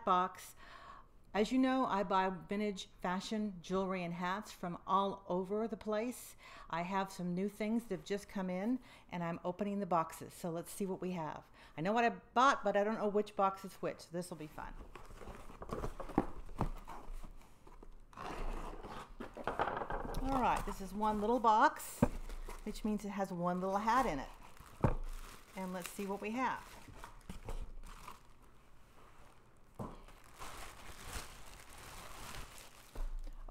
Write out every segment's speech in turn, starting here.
Hatbox. As you know, I buy vintage fashion jewelry and hats from all over the place. I have some new things that have just come in and I'm opening the boxes. So let's see what we have. I know what I bought, but I don't know which box is which. So this will be fun. All right, this is one little box, which means it has one little hat in it. And let's see what we have.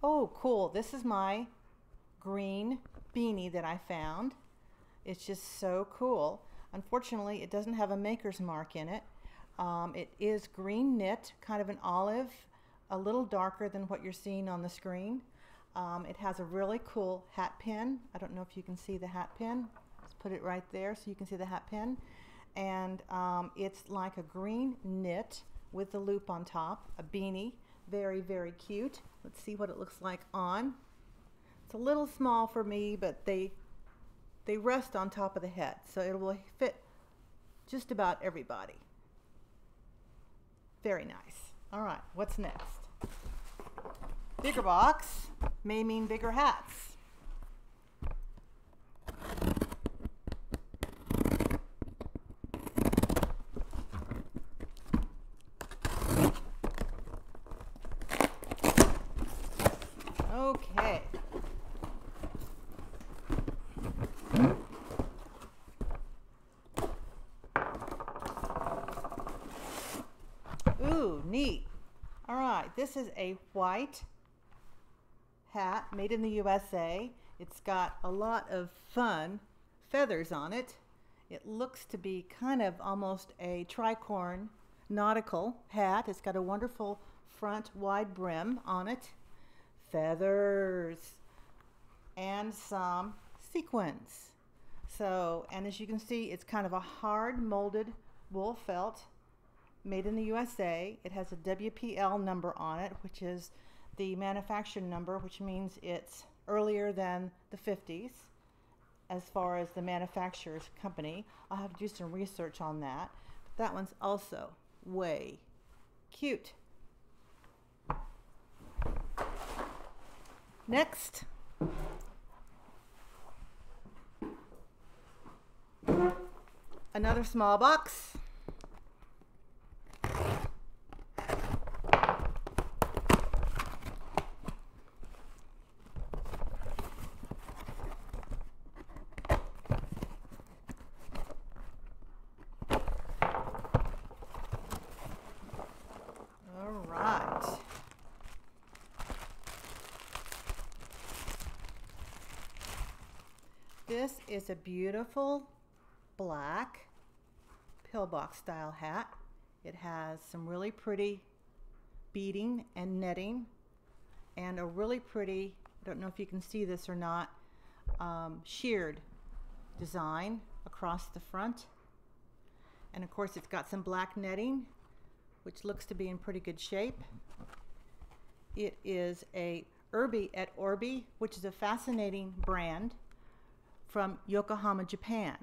Oh, cool. This is my green beanie that I found. It's just so cool. Unfortunately, it doesn't have a maker's mark in it. It is green knit, kind of an olive, a little darker than what you're seeing on the screen. It has a really cool hat pin. I don't know if you can see the hat pin. Let's put it right there so you can see the hat pin. And it's like a green knit with the loop on top, a beanie. Very, very cute. Let's see what it looks like on. It's a little small for me, but they rest on top of the head, so it will fit just about everybody. Very nice. All right, what's next? Bigger box may mean bigger hats. Okay. Ooh, neat. All right, this is a white hat made in the USA. It's got a lot of fun feathers on it. It looks to be kind of almost a tricorn nautical hat. It's got a wonderful front wide brim on it. Feathers and some sequins. So, and as you can see, it's kind of a hard molded wool felt made in the USA. It has a WPL number on it, which is the manufacturer number, which means it's earlier than the 50s as far as the manufacturer's company. I'll have to do some research on that. But that one's also way cute. Next, another small box. All right. This is a beautiful black pillbox style hat. It has some really pretty beading and netting and a really pretty, I don't know if you can see this or not, sheared design across the front. And of course it's got some black netting, which looks to be in pretty good shape. It is a Urbi et Orbi, which is a fascinating brand from Yokohama, Japan.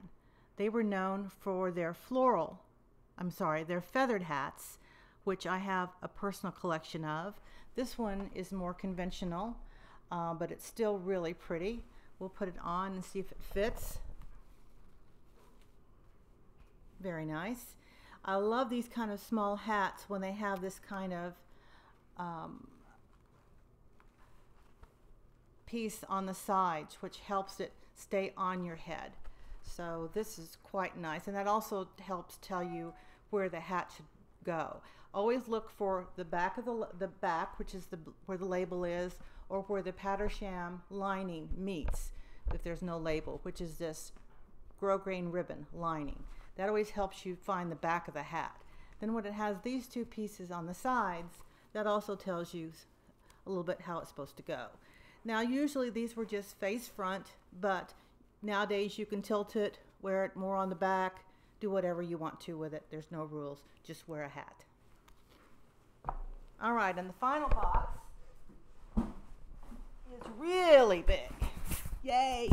They were known for their their feathered hats, which I have a personal collection of. This one is more conventional, but it's still really pretty. We'll put it on and see if it fits. Very nice. I love these kind of small hats when they have this kind of piece on the sides, which helps it stay on your head. So this is quite nice, and that also helps tell you where the hat should go. Always look for the back of the back, which is where the label is, or where the Patersham lining meets, if there's no label, which is this grosgrain ribbon lining. That always helps you find the back of the hat. Then when it has these two pieces on the sides, that also tells you a little bit how it's supposed to go. Now usually these were just face front, but nowadays you can tilt it, wear it more on the back, do whatever you want to with it. There's no rules, just wear a hat. All right, and the final box is really big. Yay!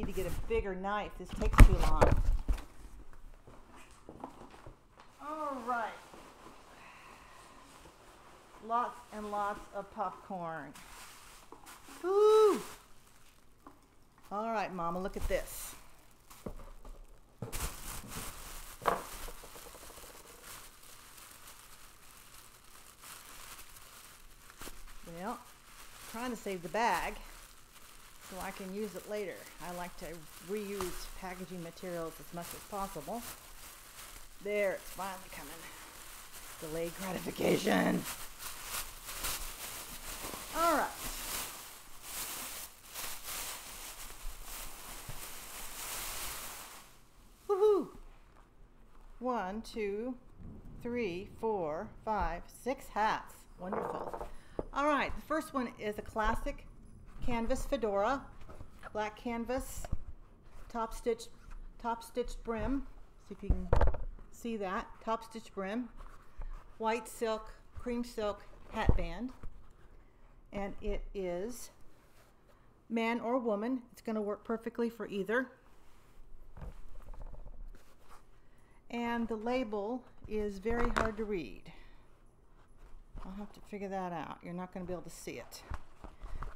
need to get a bigger knife. This takes too long. All right. Lots and lots of popcorn. Woo! All right, Mama, look at this. Well, trying to save the bag so I can use it later. I like to reuse packaging materials as much as possible. There, it's finally coming. Delayed gratification. All right. Woohoo! 1, 2, 3, 4, 5, 6 hats. Wonderful. All right, the first one is a classic canvas fedora, black canvas, top stitched brim. See if you can see that, top stitched brim, white silk, cream silk hat band, and it is man or woman. It's going to work perfectly for either. And the label is very hard to read. I'll have to figure that out. You're not going to be able to see it.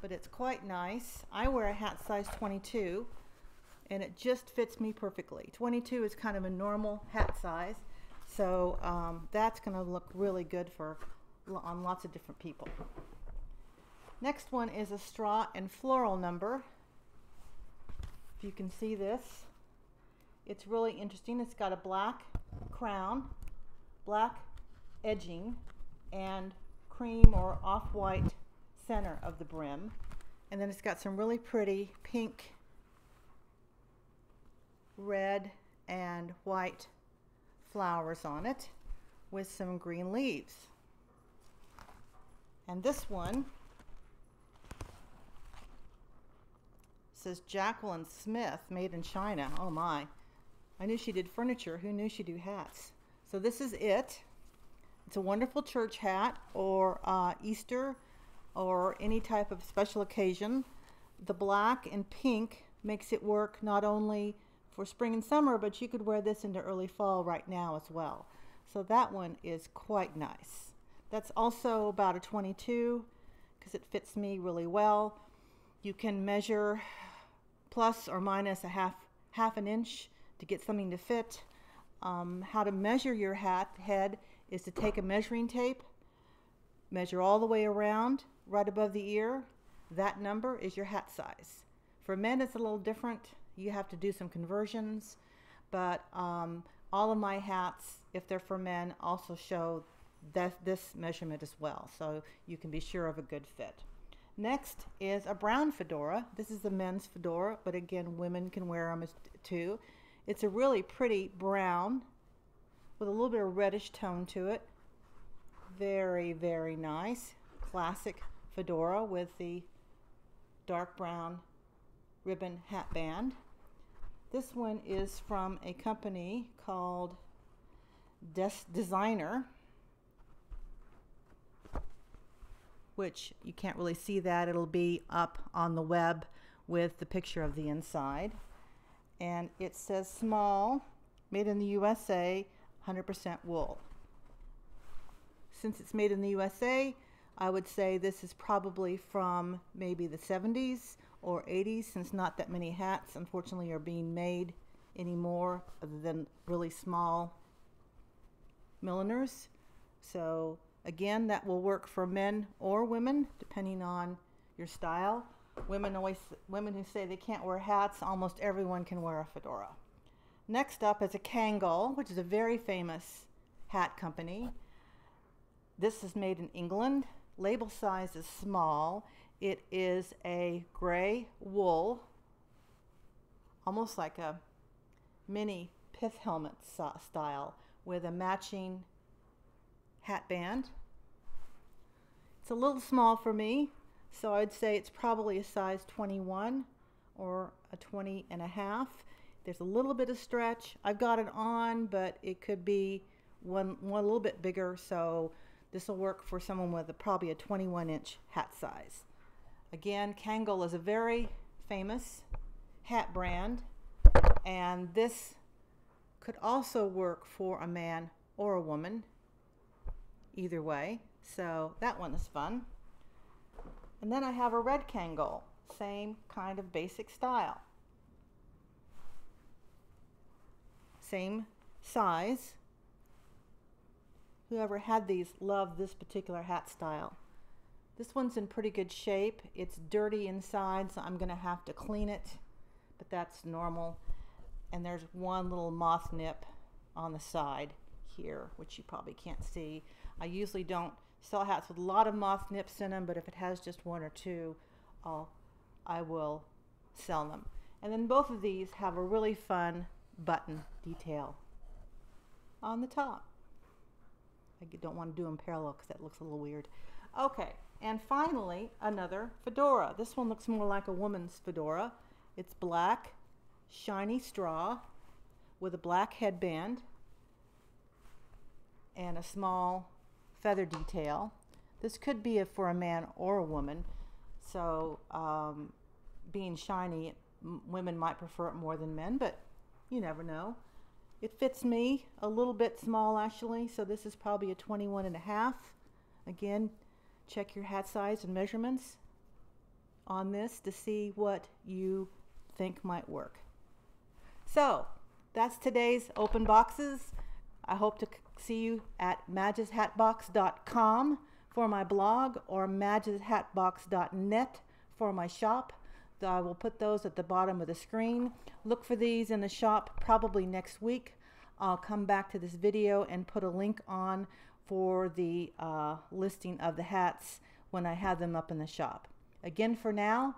But it's quite nice. I wear a hat size 22, and it just fits me perfectly. 22 is kind of a normal hat size, so that's going to look really good on lots of different people. Next one is a straw and floral number. If you can see this, it's really interesting. It's got a black crown, black edging, and cream or off-white center of the brim, and then it's got some really pretty pink, red, and white flowers on it with some green leaves. And this one says Jacqueline Smith, made in China. Oh my, I knew she did furniture. Who knew she'd do hats? So this is it. It's a wonderful church hat or Easter or any type of special occasion. The black and pink makes it work not only for spring and summer, but you could wear this into early fall right now as well. So that one is quite nice. That's also about a 22 because it fits me really well. You can measure plus or minus a half an inch to get something to fit. How to measure your hat head is to take a measuring tape, measure all the way around, right above the ear. That number is your hat size. For men, it's a little different. You have to do some conversions, but all of my hats, if they're for men, also show this measurement as well, so you can be sure of a good fit. Next is a brown fedora. This is the men's fedora, but again, women can wear them too. It's a really pretty brown with a little bit of reddish tone to it. Very, very nice. Classic fedora with the dark brown ribbon hat band. This one is from a company called Designer, which you can't really see that. It'll be up on the web with the picture of the inside. And it says small, made in the USA, 100% wool. Since it's made in the USA, I would say this is probably from maybe the 70s or 80s, since not that many hats, unfortunately, are being made anymore other than really small milliners. So again, that will work for men or women, depending on your style. Women who say they can't wear hats, almost everyone can wear a fedora. Next up is a Kangol, which is a very famous hat company. This is made in England. Label size is small. It is a gray wool, almost like a mini pith helmet style, with a matching hat band. It's a little small for me, so I'd say it's probably a size 21 or a 20 and a half. There's a little bit of stretch. I've got it on, but it could be one little bit bigger, so this will work for someone with probably a 21-inch hat size. Again, Kangol is a very famous hat brand, and this could also work for a man or a woman, either way. So that one is fun. And then I have a red Kangol, same kind of basic style. Same size. Whoever had these loved this particular hat style. This one's in pretty good shape. It's dirty inside, so I'm going to have to clean it, but that's normal. And there's one little moth nip on the side here, which you probably can't see. I usually don't sell hats with a lot of moth nips in them, but if it has just one or two, I will sell them. And then both of these have a really fun button detail on the top. I don't want to do them parallel because that looks a little weird. Okay, and finally another fedora. This one looks more like a woman's fedora. It's black, shiny straw with a black headband and a small feather detail. This could be for a man or a woman, so being shiny, women might prefer it more than men, but you never know. It fits me a little bit small actually, so this is probably a 21.5. Again, check your hat size and measurements on this to see what you think might work. So that's today's open boxes. I hope to see you at MadgesHatbox.com for my blog or MadgesHatbox.net for my shop. I will put those at the bottom of the screen. Look for these in the shop probably next week. I'll come back to this video and put a link on for the listing of the hats when I have them up in the shop. Again, for now,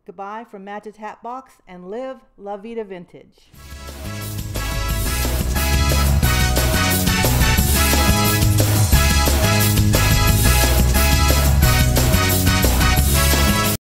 goodbye from Madge's Hatbox, and live La Vida Vintage.